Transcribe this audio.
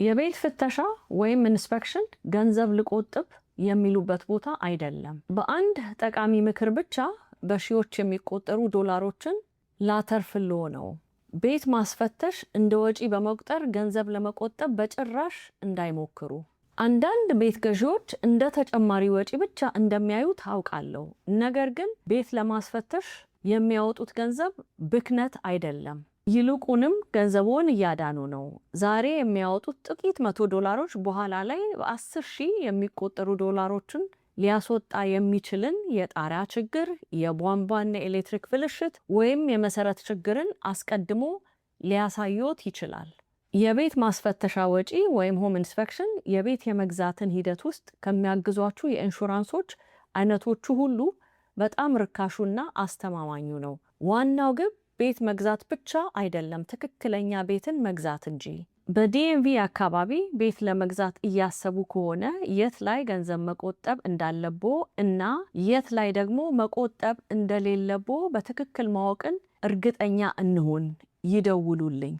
የቤት ፍተሻ ወይም ኢንስፔክሽን ገንዘብ ልቆጥብ የሚሉበት ቦታ አይደለም። በአንድ ጠቃሚ ምክር ብቻ በሺዎች የሚቆጠሩ ዶላሮችን ላተርፍልዎ ነው። ቤት ማስፈተሽ እንደ ወጪ በመቁጠር ገንዘብ ለመቆጠብ በጭራሽ እንዳይሞክሩ። አንዳንድ ቤት ገዢዎች እንደ ተጨማሪ ወጪ ብቻ እንደሚያዩ ታውቃለሁ። ነገር ግን ቤት ለማስፈተሽ የሚያወጡት ገንዘብ ብክነት አይደለም። ይልቁንም ገንዘቡን እያዳኑ ነው። ዛሬ የሚያወጡት ጥቂት $100 በኋላ ላይ በ10,000 የሚቆጠሩ ዶላሮችን ሊያስወጣ የሚችልን የጣሪያ ችግር፣ የቧንቧና የኤሌክትሪክ ብልሽት ወይም የመሰረት ችግርን አስቀድሞ ሊያሳዩት ይችላል። የቤት ማስፈተሻ ወጪ ወይም ሆም ኢንስፔክሽን የቤት የመግዛትን ሂደት ውስጥ ከሚያግዟችሁ የኢንሹራንሶች አይነቶቹ ሁሉ በጣም ርካሹና አስተማማኙ ነው። ዋናው ግብ ቤት መግዛት ብቻ አይደለም፣ ትክክለኛ ቤትን መግዛት እንጂ። በዲኤምቪ አካባቢ ቤት ለመግዛት እያሰቡ ከሆነ የት ላይ ገንዘብ መቆጠብ እንዳለቦ እና የት ላይ ደግሞ መቆጠብ እንደሌለቦ በትክክል ማወቅን እርግጠኛ እንሁን። ይደውሉልኝ።